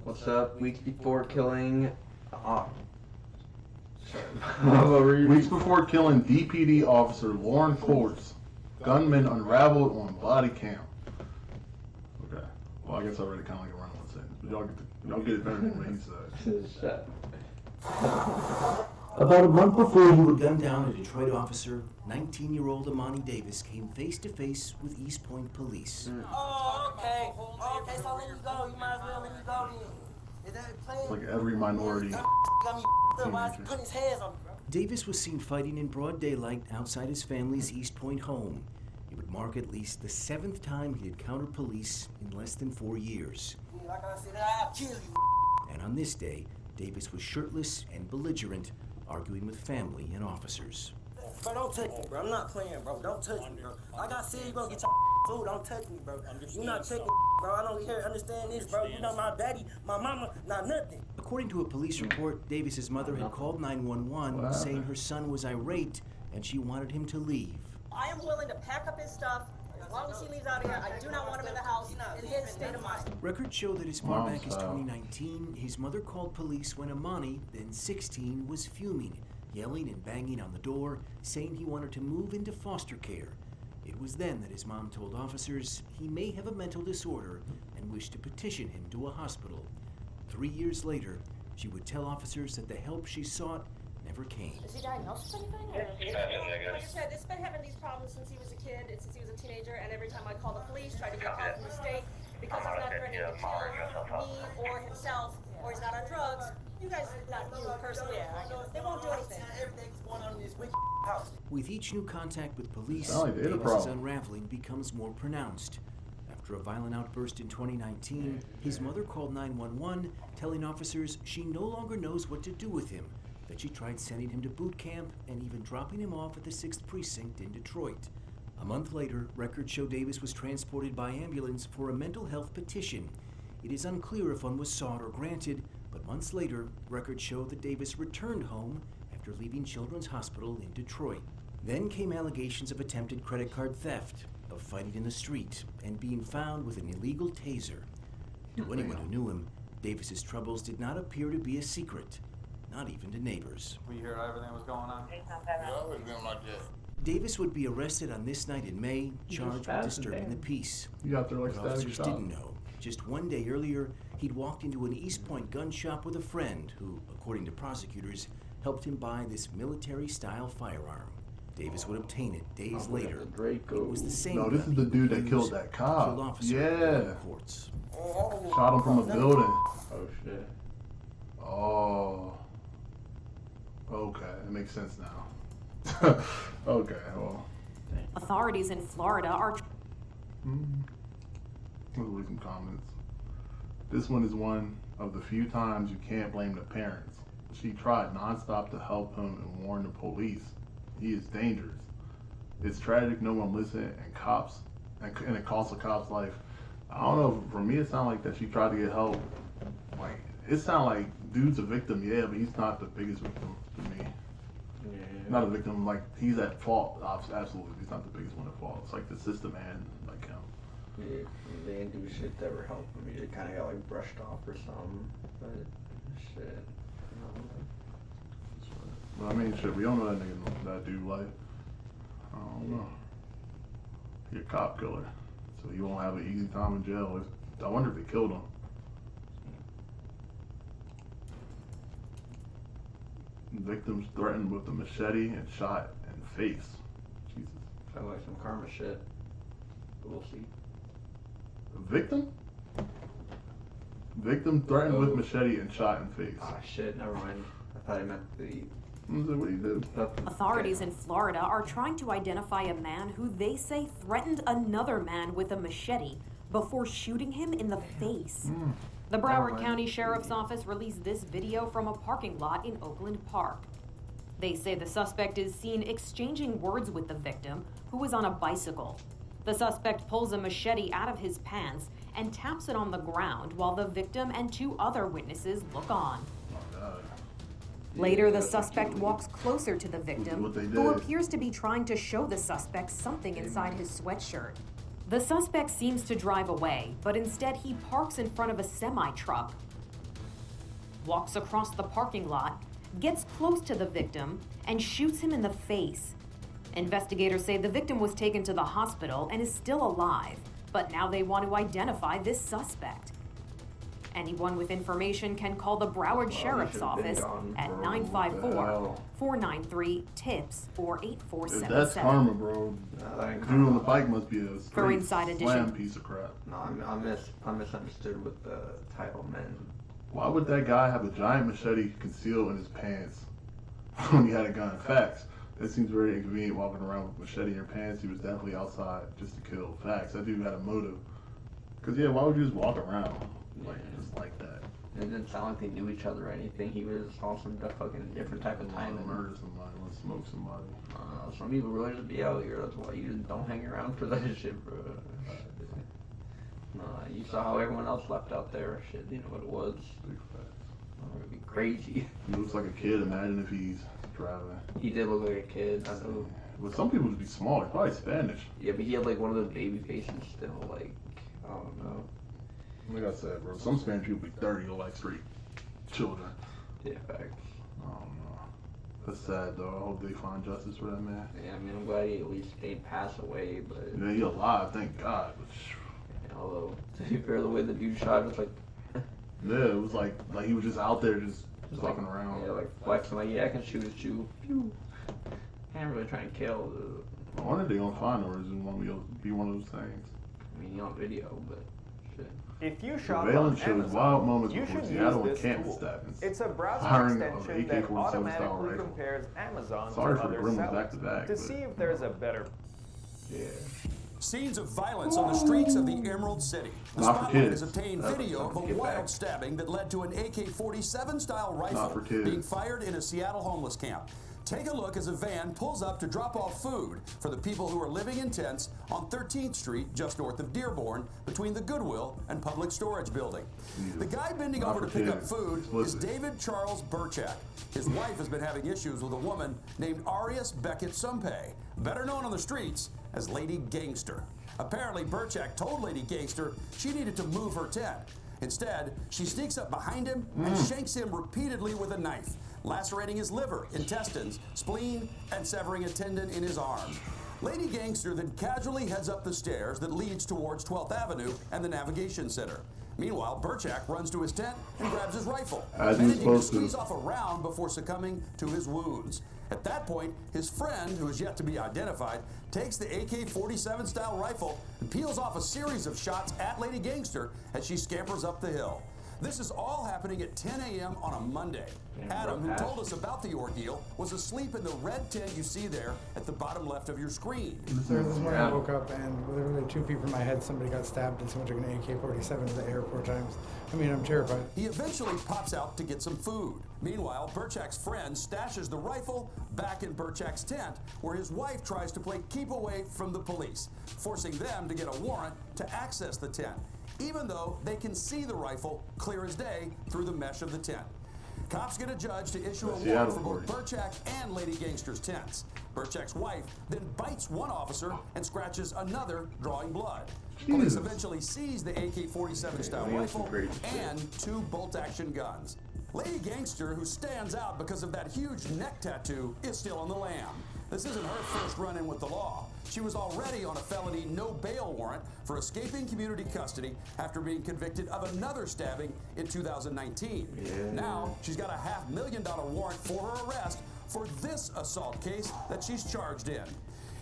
What's up? Weeks before killing. Weeks before killing DPD officer Lauren Courts, gunman unraveled on body cam. Okay. Well, I guess I already kind of like around one sentence, but y'all get it better than what he said. About a month before he was gunned down, a Detroit officer, 19-year-old Amani Davis, came face-to-face with East Point police. Oh, okay. Okay, so let me go. You might as well let me go then. Is that playing? Like every minority. Got me up. Why is he putting his hands on me, bro? Davis was seen fighting in broad daylight outside his family's East Point home. It would mark at least the 7th time he'd encountered police in less than 4 years. Like I said, I'll kill you. And on this day, Davis was shirtless and belligerent, arguing with family and officers. Bro, don't touch me, bro. I'm not playing, bro. Don't touch me, bro. Like I said, you gonna get your food. Don't touch me, bro. You're not checking, bro. I don't care. Understand this, bro. You know my daddy, my mama, not nothing. According to a police report, Davis's mother had called 911 saying her son was irate and she wanted him to leave. I am willing to pack up his stuff as long as he leaves out of here. I do not want him in the house in his state of mind. Records show that as far back as 2019, his mother called police when Amani, then 16, was fuming, yelling and banging on the door, saying he wanted to move into foster care. It was then that his mom told officers he may have a mental disorder and wished to petition him to a hospital. 3 years later, she would tell officers that the help she sought never came. Is he diagnosed with anything? Like I said, it's been having these problems since he was a kid, and since he was a teenager, and every time I call the police, try to get help from the state, because he's not threatening to kill me or himself, or he's not on drugs. You guys, not you personally, they won't do anything. Everything's going on in this wicked house. With each new contact with police, they had a Davis's problem. unraveling becomes more pronounced. After a violent outburst in 2019, his mother called 911, telling officers she no longer knows what to do with him, that she tried sending him to boot camp and even dropping him off at the 6th Precinct in Detroit. A month later, records show Davis was transported by ambulance for a mental health petition. It is unclear if one was sought or granted, but months later, records show that Davis returned home after leaving Children's Hospital in Detroit. Then came allegations of attempted credit card theft, of fighting in the street, and being found with an illegal taser. To anyone who knew him, Davis's troubles did not appear to be a secret, not even to neighbors. We heard everything was going on. Davis would be arrested on this night in May, charged with disturbing the peace. You got there like But static officers shock. didn't know. Just one day earlier, he'd walked into an East Point gun shop with a friend who, according to prosecutors, helped him buy this military-style firearm. Davis would obtain it days later. It was the same No, this gun is the he dude would that use killed that to cop. kill officer Yeah. in courts. Shot him from a building. Oh shit. Oh. Okay, it makes sense now. Okay, well. Authorities in Florida are Let's leave some comments. This one is one of the few times you can't blame the parents. She tried nonstop to help him and warn the police. He is dangerous. It's tragic no one listened, and it cost a cop's life. I don't know, for me it sounded like that she tried to get help. Like, it sounded like dude's a victim, yeah, but he's not the biggest victim to me. Yeah. Not a victim, like, he's at fault, absolutely. He's not the biggest one at fault. It's like the system and, like, him. Yeah, they didn't do shit that were helping me. They kind of got like brushed off or something. But shit. But I mean, shit, we don't know that nigga, that dude, like, I don't know. He a cop killer, so he won't have an easy time in jail. I wonder if they killed him. Victims threatened with a machete and shot in the face. Jesus. Sounds like some karma shit. But we'll see. Victim? Victim threatened with machete and shot in face. Ah shit, never mind. I thought I meant the... What do you do? Authorities in Florida are trying to identify a man who they say threatened another man with a machete before shooting him in the face. The Broward County Sheriff's Office released this video from a parking lot in Oakland Park. They say the suspect is seen exchanging words with the victim, who is on a bicycle. The suspect pulls a machete out of his pants and taps it on the ground while the victim and 2 other witnesses look on. Oh, God. Later, the suspect walks closer to the victim, What they who did. appears to be trying to show the suspect something inside his sweatshirt. The suspect seems to drive away, but instead he parks in front of a semi-truck. walks across the parking lot, gets close to the victim, and shoots him in the face. Investigators say the victim was taken to the hospital and is still alive, but now they want to identify this suspect. Anyone with information can call the Broward Sheriff's Office at 954-493-TIPS or If 8477. that's karma, bro. Dude on the bike must be a straight Inside slam Edition. piece of crap. No, I misunderstood with the title men. Why would that guy have a giant machete concealed in his pants when he had a gun? Facts. That seems very inconvenient walking around with a machete in your pants. He was definitely outside just to kill. Facts. That dude had a motive. Cause yeah, why would you just walk around just like that? It didn't sound like they knew each other or anything. He was on some fucking different type of Want time. to murder somebody, want to smoke somebody. Some people really just be out here. That's why you just don't hang around for that shit, bro. You saw how everyone else left out there. Shit, you know what it was. Big facts. It'd be crazy. He looks like a kid. Imagine if he's driving. He did look like a kid. I know. But some people would be small. He's probably Spanish. Yeah, but he had like one of those baby faces still. Like, I don't know. Like I said, bro, some Spanish people be 30, look like straight children. Yeah, facts. I don't know. That's sad, though. I hope they find justice for that man. Yeah, I mean, I'm glad he at least didn't pass away, but Yeah, he's alive, thank God. But although, to be fair, the way the dude shot was like, yeah, it was like he was just out there just like, fucking around. Yeah, like flexing, like, yeah, I can shoot at you. Pew. Can't really try and kill. I wonder if they're gonna find her, or is it gonna be one of those things? I mean, on video, but shit. If you shop on Surveillance shows Amazon, wild moments you before should Seattle use and this campus tool. stabbings. It's a browser Firing of extension that AK-47 style automatically rifle. compares Amazon Sorry to for other Grimm's sellers back-to-back, to but- see if there's a better. Yeah. Scenes of violence on the streets of the Emerald City. The Not for Spotlight kids. has obtained That's video of a something to get wild back. stabbing that led to an AK-47 style Not rifle for kids. being fired in a Seattle homeless camp. Take a look as a van pulls up to drop off food for the people who are living in tents on 13th Street, just north of Dearborn, between the Goodwill and Public Storage Building. The guy bending Not over to for pick up kids. food Explicit. is David Charles Burchak. His wife has been having issues with a woman named Arias Beckett Sumpe, better known on the streets as Lady Gangster. Apparently, Burchak told Lady Gangster she needed to move her tent. Instead, she sneaks up behind him and shanks him repeatedly with a knife, lacerating his liver, intestines, spleen, and severing a tendon in his arm. Lady Gangster then casually heads up the stairs that leads towards 12th Avenue and the Navigation Center. Meanwhile, Burchak runs to his tent and grabs his rifle, As he was managing to supposed to. squeeze off a round before succumbing to his wounds. At that point, his friend, who is yet to be identified, takes the AK-47 style rifle and peels off a series of shots at Lady Gangster as she scampers up the hill. This is all happening at 10 a.m. on a Monday. Adam, who told us about the ordeal, was asleep in the red tent you see there at the bottom left of your screen. Sir, this morning I woke up and literally 2 feet from my head, somebody got stabbed and someone took an AK-47 to the air 4 times. I mean, I'm terrified. He eventually pops out to get some food. Meanwhile, Burchak's friend stashes the rifle back in Burchak's tent, where his wife tries to play keep away from the police, forcing them to get a warrant to access the tent, even though they can see the rifle clear as day through the mesh of the tent. Cops get a judge to issue a warrant for both Burchak and Lady Gangster's tents. Burchak's wife then bites one officer and scratches another, drawing blood. Police Jesus. eventually seize the AK-47 style rifle and 2 bolt-action guns. Lady Gangster, who stands out because of that huge neck tattoo, is still on the lam. This isn't her first run-in with the law. She was already on a felony no bail warrant for escaping community custody after being convicted of another stabbing in 2019. Now, she's got a $500,000 warrant for her arrest for this assault case that she's charged in.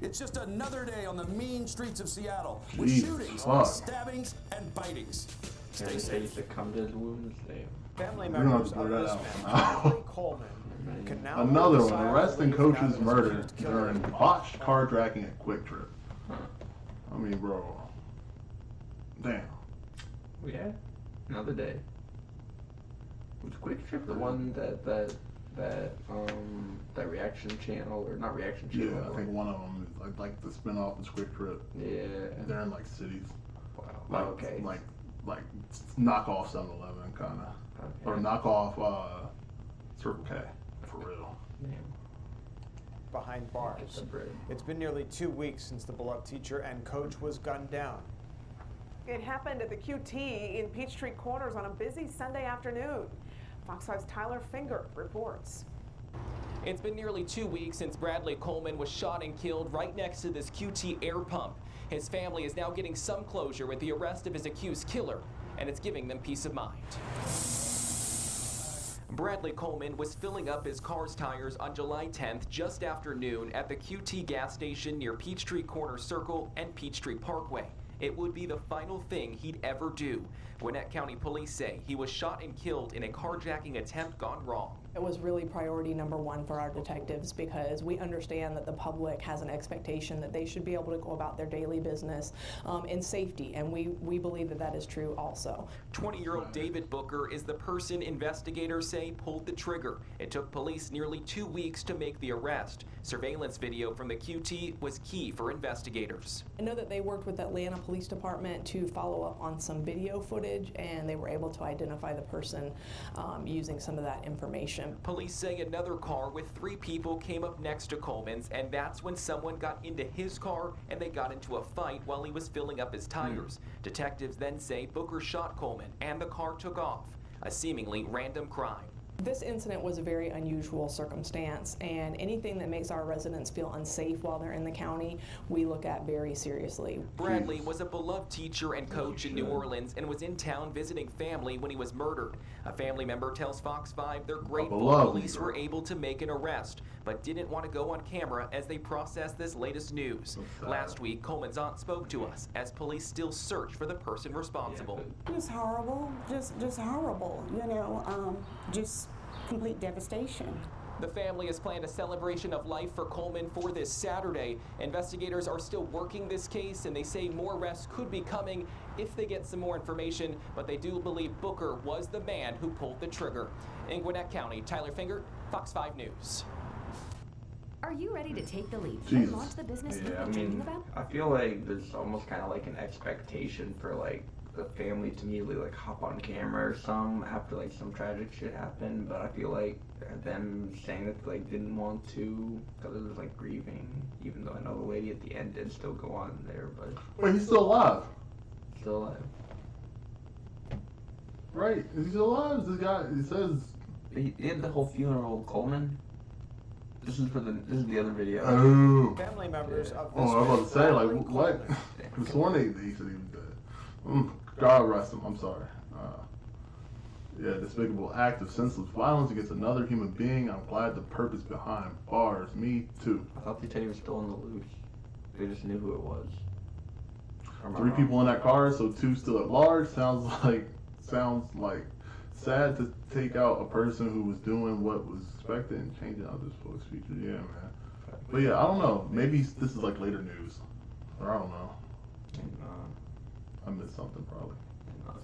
It's just another day on the mean streets of Seattle with Jesus shootings, fuck. stabbings, and bitings. Stay And they safe. succumbed to his wounds. Damn. Family We're gonna have members to of blur this that man, out. Charlie Coleman, can now Another one. decide Arrest and to leave now coach's that his murder accused killer during botched carjacking at Quick Trip. I mean, bro. Damn. Oh, yeah. Another day. Was Quick Trip the one that reaction channel, or not reaction Yeah, channel? I think one of them is like the spinoff is Quick Trip. Yeah. They're in like cities. Wow. Like, Okay. Like knockoff 7-Eleven kind of, or Okay. knockoff Circle K for real. Damn. behind Get bars. the bread. It's been nearly 2 weeks since the beloved teacher and coach was gunned down. It happened at the QT in Peachtree Corners on a busy Sunday afternoon. Fox 5's Tyler Finger reports. It's been nearly 2 weeks since Bradley Coleman was shot and killed right next to this QT air pump. His family is now getting some closure with the arrest of his accused killer, and it's giving them peace of mind. Bradley Coleman was filling up his car's tires on July 10th just after noon at the QT gas station near Peachtree Corner Circle and Peachtree Parkway. It would be the final thing he'd ever do. Gwinnett County Police say he was shot and killed in a carjacking attempt gone wrong. It was really priority number one for our detectives because we understand that the public has an expectation that they should be able to go about their daily business in safety, and we believe that that is true also. 20-year-old David Booker is the person investigators say pulled the trigger. It took police nearly 2 weeks to make the arrest. Surveillance video from the QT was key for investigators. I know that they worked with the Atlanta Police Department to follow up on some video footage, and they were able to identify the person using some of that information. Police say another car with 3 people came up next to Coleman's, and that's when someone got into his car and they got into a fight while he was filling up his tires. Detectives then say Booker shot Coleman and the car took off. A seemingly random crime. This incident was a very unusual circumstance, and anything that makes our residents feel unsafe while they're in the county, we look at very seriously. Bradley was a beloved teacher and coach in New Orleans and was in town visiting family when he was murdered. A family member tells Fox 5 they're grateful police were able to make an arrest, but didn't want to go on camera as they process this latest news. Last week, Coleman's aunt spoke to us as police still search for the person responsible. Just horrible, just horrible, you know, just complete devastation. The family has planned a celebration of life for Coleman for this Saturday. Investigators are still working this case, and they say more arrests could be coming if they get some more information, but they do believe Booker was the man who pulled the trigger. In Gwinnett County, Tyler Finger, Fox 5 News. Are you ready to take the leap Jesus. and launch the business you've Yeah, been dreaming about? I feel like there's almost kind of like an expectation for like the family to immediately like hop on camera or some after like some tragic shit happened, but I feel like them saying that they like didn't want to because it was like grieving, even though I know the lady at the end did still go on there, but Wait, he's still alive. still alive. Right, he's still alive. This guy, he says. He had the whole funeral of Coleman. This is the other video. Oh. Family members of this Oh, I was about to say, like, Bradley what? Coleman. He sworn he said he was dead. God rest him. I'm sorry. Yeah, despicable act of senseless violence against another human being. I'm glad the purpose behind bars. Me too. I thought they said he was still on the loose. They just knew who it was. 3 people in that car, so 2 still at large. Sounds like sad to take out a person who was doing what was expected and changing out this folks' feature. Yeah, man. But yeah, I don't know. Maybe this is like later news, or I don't know. I missed something probably.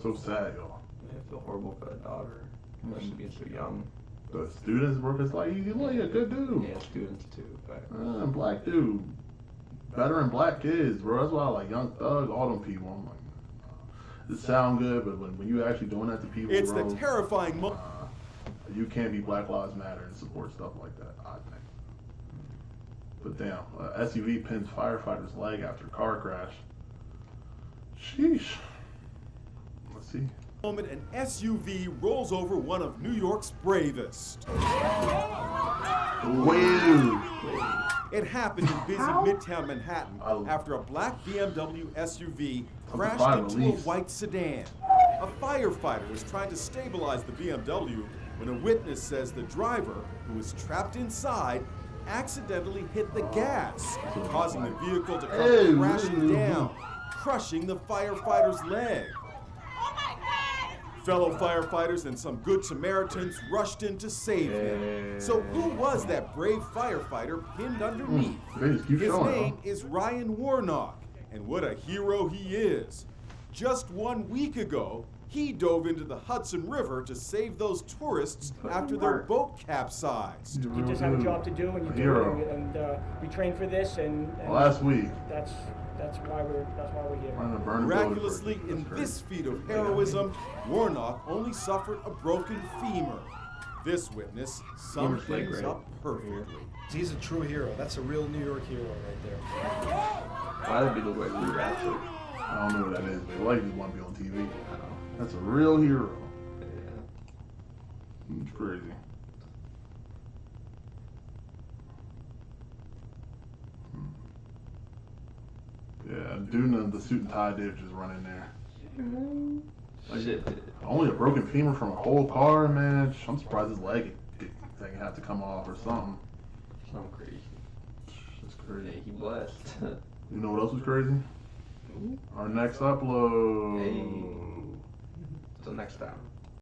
So sad, y'all. I feel horrible for the daughter. Especially being so young. The students were just like, you look, you're a good dude. Yeah, students too. But Black dude. Veteran black kids, bro. That's why I like Young Thug, all them people. I'm like, it sound good, but when you actually doing that to people, it's bro, the terrifying you can't be Black Lives Matter and support stuff like that, I think. But damn, SUV pins firefighter's leg after car crash. Sheesh. Let's see. Moment an SUV rolls over one of New York's bravest. Wow. It happened in busy Midtown Manhattan after a black BMW SUV crashed into a white sedan. A firefighter was trying to stabilize the BMW when a witness says the driver, who was trapped inside, accidentally hit the gas, causing the vehicle to come crashing down, crushing the firefighter's leg. Fellow firefighters and some good Samaritans rushed in to save him. So who was that brave firefighter pinned underneath? His name is Ryan Warnock, and what a hero he is. Just 1 week ago, he dove into the Hudson River to save those tourists after their boat capsized. You just have a job to do, and you do it, and we train for this, and last week. That's why we're here. Miraculously, in this feat of heroism, Warnock only suffered a broken femur. This witness summed things up perfectly. He's a true hero. That's a real New York hero right there. That'd be the way we wrap it. I don't know what that is, but like just want to be on TV. That's a real hero. It's crazy. Yeah, dude in the suit and tie did just run in there. Only a broken femur from a whole car, man. I'm surprised his leg didn't have to come off or something. Something crazy. It's crazy. Yeah, he blessed. You know what else was crazy? Our next upload. Hey. Till next time.